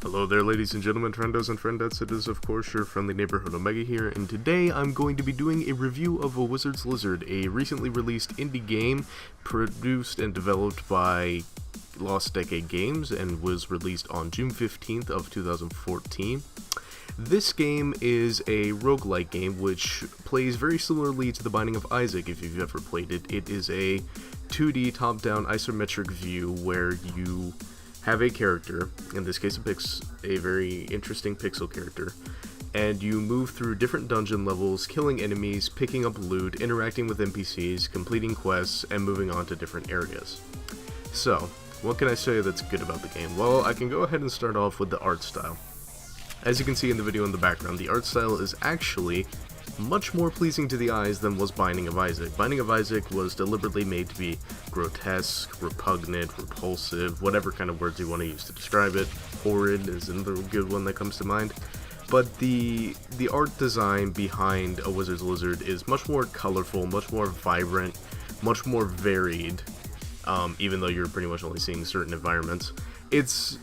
Hello there, ladies and gentlemen, friendos and friendettes. It is, of course, your friendly neighborhood Omega here, and today I'm going to be doing a review of A Wizard's Lizard, a recently released indie game produced and developed by Lost Decade Games and was released on June 15th of 2014. This game is a roguelite game which plays very similarly to The Binding of Isaac if you've ever played it. It is a 2D top-down isometric view where you have a character, in this case a very interesting pixel character, and you move through different dungeon levels, killing enemies, picking up loot, interacting with NPCs, completing quests, and moving on to different areas. So, what can I say that's good about the game? Well, I can go ahead and start off with the art style. As you can see in the video in the background, the art style is actually much more pleasing to the eyes than was Binding of Isaac. Binding of Isaac was deliberately made to be grotesque, repugnant, repulsive, whatever kind of words you want to use to describe it. Horrid is another good one that comes to mind. But the art design behind A Wizard's Lizard is much more colorful, much more vibrant, much more varied, even though you're pretty much only seeing certain environments. It's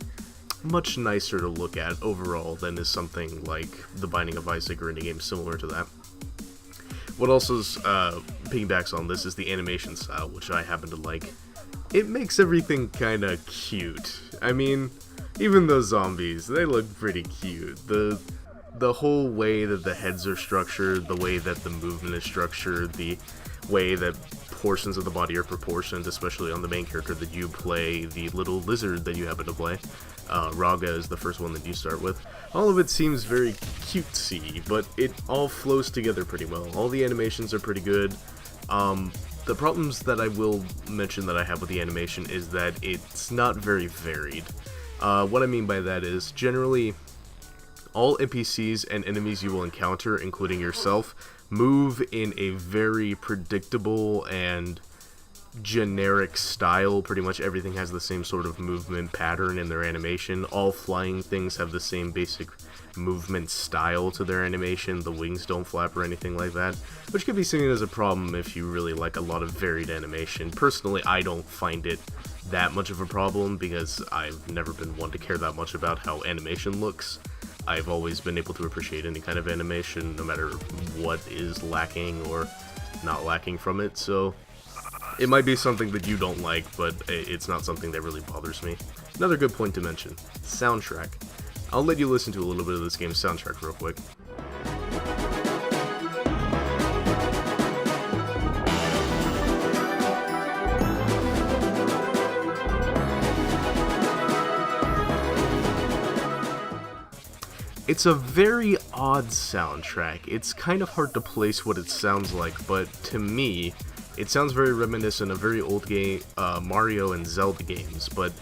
much nicer to look at overall than is something like The Binding of Isaac or any game similar to that. What also piggybacks on this is the animation style, which I happen to like. It makes everything kind of cute. I mean, even those zombies, they look pretty cute. The whole way that the heads are structured, the way that the movement is structured, the way that portions of the body are proportioned, especially on the main character that you play, the little lizard that you happen to play. Raga is the first one that you start with. All of it seems very cutesy, but it all flows together pretty well. All the animations are pretty good. The problems that I will mention that I have with the animation is that it's not very varied. What I mean by that is, generally, all NPCs and enemies you will encounter, including yourself, move in a very predictable and generic style. Pretty much everything has the same sort of movement pattern in their animation. All flying things have the same basic movement style to their animation. The wings don't flap or anything like that, which could be seen as a problem if you really like a lot of varied animation. Personally, I don't find it that much of a problem because I've never been one to care that much about how animation looks. I've always been able to appreciate any kind of animation, no matter what is lacking or not lacking from it, so it might be something that you don't like, but it's not something that really bothers me. Another good point to mention, soundtrack. I'll let you listen to a little bit of this game's soundtrack real quick. It's a very odd soundtrack. It's kind of hard to place what it sounds like, but to me, it sounds very reminiscent of very old game, Mario and Zelda games, but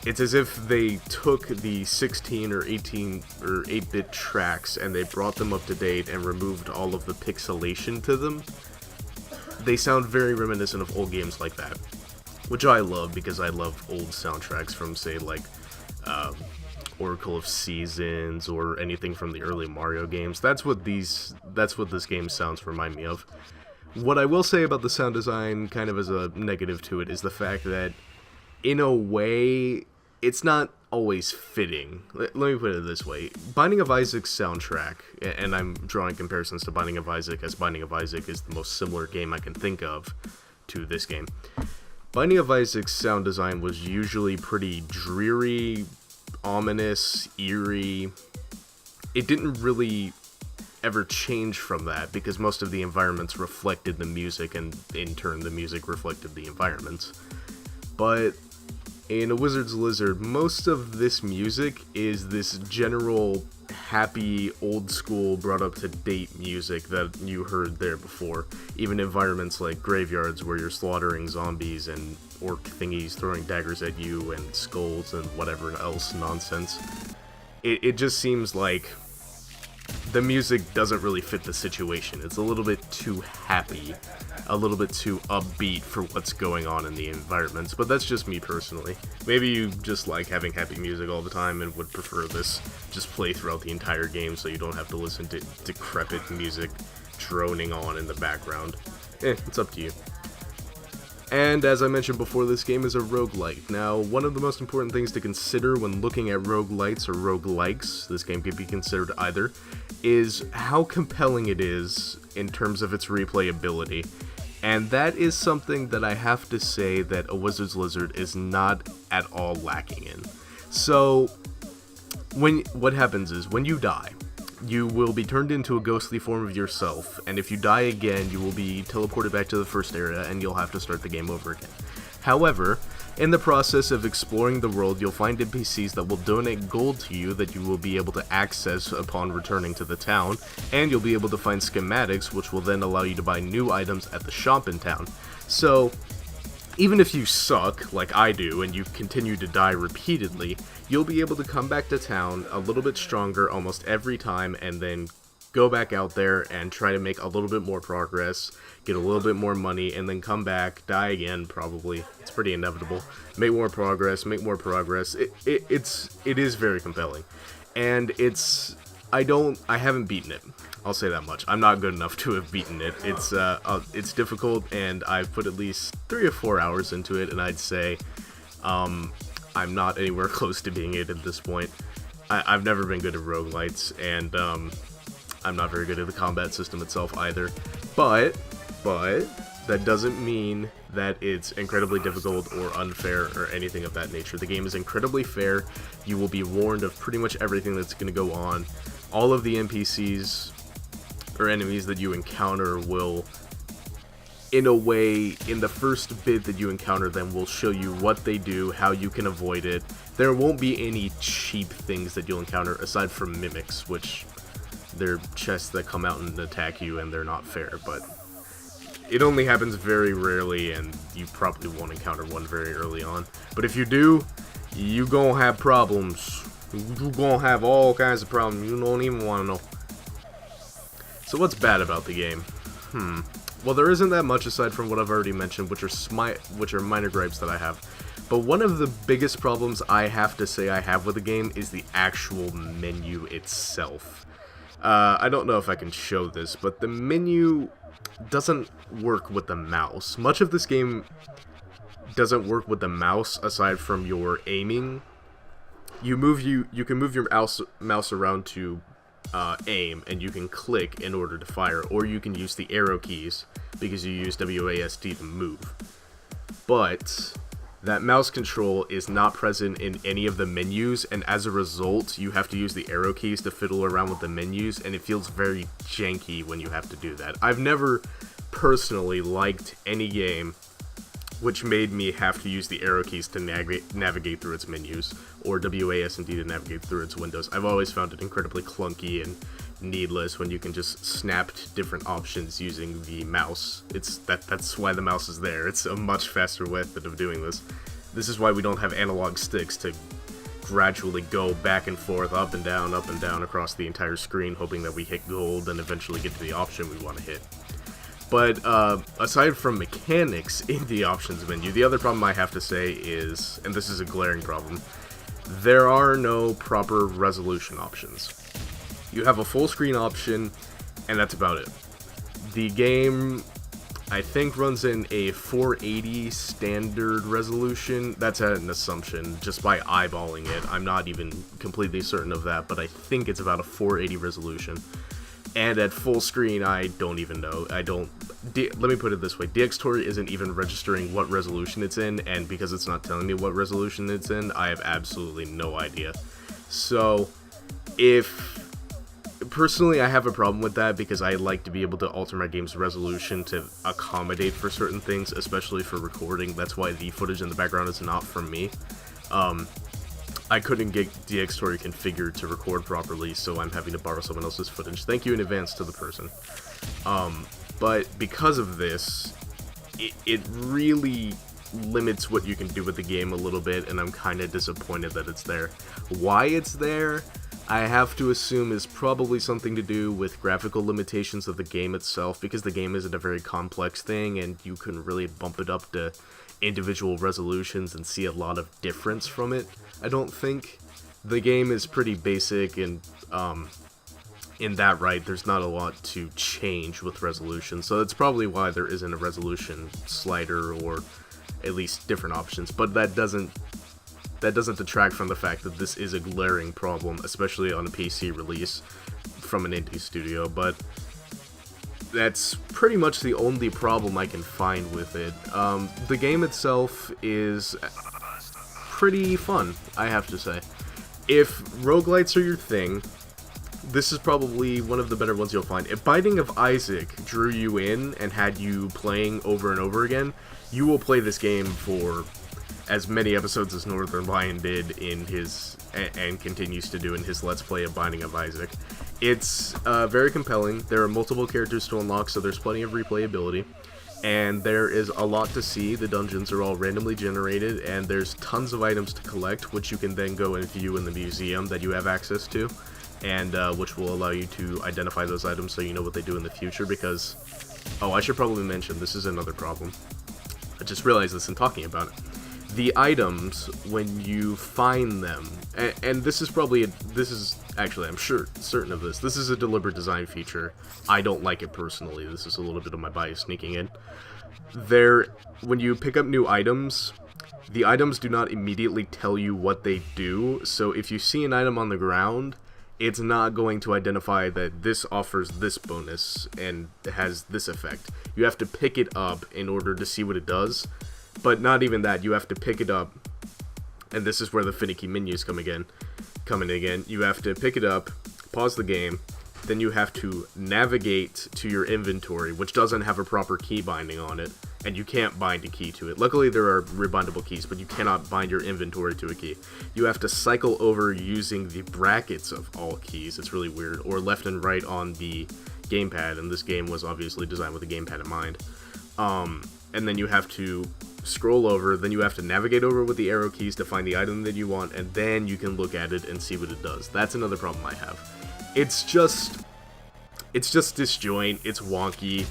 it's as if they took the 16 or 18 or 8-bit tracks and they brought them up to date and removed all of the pixelation to them. They sound very reminiscent of old games like that, which I love because I love old soundtracks from, say, like, Oracle of Seasons or anything from the early Mario games. That's what this game sounds remind me of. What I will say about the sound design, kind of as a negative to it, is the fact that, in a way, it's not always fitting. Let me put it this way. Binding of Isaac's soundtrack, and I'm drawing comparisons to Binding of Isaac, as Binding of Isaac is the most similar game I can think of to this game. Binding of Isaac's sound design was usually pretty dreary, ominous, eerie. It didn't really ever change from that because most of the environments reflected the music, and in turn the music reflected the environments. But in A Wizard's Lizard, most of this music is this general happy, old school, brought up to date music that you heard there before. Even environments like graveyards where you're slaughtering zombies and orc thingies throwing daggers at you and skulls and whatever else nonsense. It just seems like the music doesn't really fit the situation. It's a little bit too happy, a little bit too upbeat for what's going on in the environments, but that's just me personally. Maybe you just like having happy music all the time and would prefer this just play throughout the entire game so you don't have to listen to decrepit music droning on in the background. It's up to you. And as I mentioned before, this game is a roguelite. Now, one of the most important things to consider when looking at roguelites or roguelikes, this game could be considered either, is how compelling it is in terms of its replayability. And that is something that I have to say that A Wizard's Lizard is not at all lacking in. So, what happens is, when you die, you will be turned into a ghostly form of yourself, and if you die again, you will be teleported back to the first area, and you'll have to start the game over again. However, in the process of exploring the world, you'll find NPCs that will donate gold to you that you will be able to access upon returning to the town, and you'll be able to find schematics, which will then allow you to buy new items at the shop in town. So, even if you suck, like I do, and you continue to die repeatedly, you'll be able to come back to town a little bit stronger almost every time, and then go back out there and try to make a little bit more progress, get a little bit more money, and then come back, die again, probably. It's pretty inevitable. Make more progress, make more progress. It is very compelling. And I haven't beaten it. I'll say that much. I'm not good enough to have beaten it. It's difficult, and I've put at least 3 or 4 hours into it, and I'd say, I'm not anywhere close to being it at this point. I've never been good at roguelites, and, I'm not very good at the combat system itself either. But, that doesn't mean that it's incredibly difficult or unfair or anything of that nature. The game is incredibly fair. You will be warned of pretty much everything that's going to go on. All of the NPCs or enemies that you encounter will, in a way, in the first bit that you encounter them, will show you what they do, how you can avoid it. There won't be any cheap things that you'll encounter aside from mimics, which they're chests that come out and attack you, and they're not fair, but it only happens very rarely, and you probably won't encounter one very early on. But if you do, you gonna have problems. You gonna have all kinds of problems you don't even want to know. So what's bad about the game? Well, there isn't that much aside from what I've already mentioned, which are minor gripes that I have. But one of the biggest problems I have to say I have with the game is the actual menu itself. I don't know if I can show this, but the menu doesn't work with the mouse. Much of this game doesn't work with the mouse aside from your aiming. You can move your mouse around to aim, and you can click in order to fire, or you can use the arrow keys because you use WASD to move. But that mouse control is not present in any of the menus, and as a result, you have to use the arrow keys to fiddle around with the menus, and it feels very janky when you have to do that. I've never personally liked any game which made me have to use the arrow keys to navigate through its menus, or WASD to navigate through its windows. I've always found it incredibly clunky and needless when you can just snap to different options using the mouse. That's why the mouse is there. It's a much faster method of doing this. This is why we don't have analog sticks to gradually go back and forth, up and down across the entire screen, hoping that we hit gold and eventually get to the option we want to hit. But aside from mechanics in the options menu, the other problem I have to say is, and this is a glaring problem, there are no proper resolution options. You have a full screen option, and that's about it. The game, I think, runs in a 480 standard resolution. That's an assumption, just by eyeballing it. I'm not even completely certain of that, but I think it's about a 480 resolution. And at full screen, I don't even know. Let me put it this way. DxTory isn't even registering what resolution it's in, and because it's not telling me what resolution it's in, I have absolutely no idea. So, personally, I have a problem with that because I like to be able to alter my game's resolution to accommodate for certain things, especially for recording. That's why the footage in the background is not from me. I couldn't get DxTory configured to record properly, so I'm having to borrow someone else's footage. Thank you in advance to the person. But because of this, it really limits what you can do with the game a little bit, and I'm kind of disappointed that it's there. Why it's there, I have to assume is probably something to do with graphical limitations of the game itself, because the game isn't a very complex thing, and you can really bump it up to individual resolutions and see a lot of difference from it. I don't think the game is pretty basic, and in that right, there's not a lot to change with resolution, so that's probably why there isn't a resolution slider or at least different options. But that doesn't detract from the fact that this is a glaring problem, especially on a PC release from an indie studio. But that's pretty much the only problem I can find with it. The game itself is pretty fun, I have to say. If roguelites are your thing, this is probably one of the better ones you'll find. If Binding of Isaac drew you in and had you playing over and over again, you will play this game for as many episodes as Northern Lion did in his, and continues to do in his Let's Play of Binding of Isaac. It's very compelling. There are multiple characters to unlock, so there's plenty of replayability. And there is a lot to see. The dungeons are all randomly generated, and there's tons of items to collect, which you can then go and view in the museum that you have access to, and which will allow you to identify those items so you know what they do in the future, because... Oh, I should probably mention, this is another problem. I just realized this in talking about it. The items, when you find them, and this is probably, actually, I'm certain of this. This is a deliberate design feature. I don't like it personally. This is a little bit of my bias sneaking in. When you pick up new items, the items do not immediately tell you what they do. So if you see an item on the ground, it's not going to identify that this offers this bonus and has this effect. You have to pick it up in order to see what it does. But not even that, you have to pick it up, and this is where the finicky menus come in again. You have to pick it up, pause the game, then you have to navigate to your inventory, which doesn't have a proper key binding on it, and you can't bind a key to it. Luckily there are rebindable keys, but you cannot bind your inventory to a key. You have to cycle over using the brackets of all keys, it's really weird, or left and right on the gamepad, and this game was obviously designed with a gamepad in mind. And then you have to scroll over, then you have to navigate over with the arrow keys to find the item that you want, and then you can look at it and see what it does. That's another problem I have. It's just disjoint, it's wonky,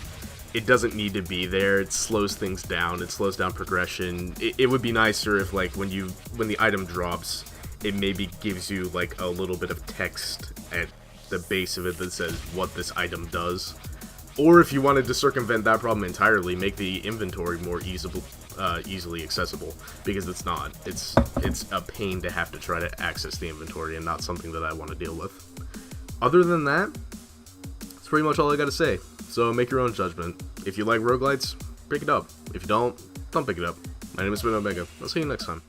it doesn't need to be there, it slows things down, it slows down progression. It would be nicer if, like, when the item drops, it maybe gives you, like, a little bit of text at the base of it that says what this item does. Or if you wanted to circumvent that problem entirely, make the inventory more easily accessible, because it's not. It's a pain to have to try to access the inventory, and not something that I want to deal with. Other than that, that's pretty much all I gotta say. So make your own judgment. If you like roguelites, pick it up. If you don't pick it up. My name is Ben Omega. I'll see you next time.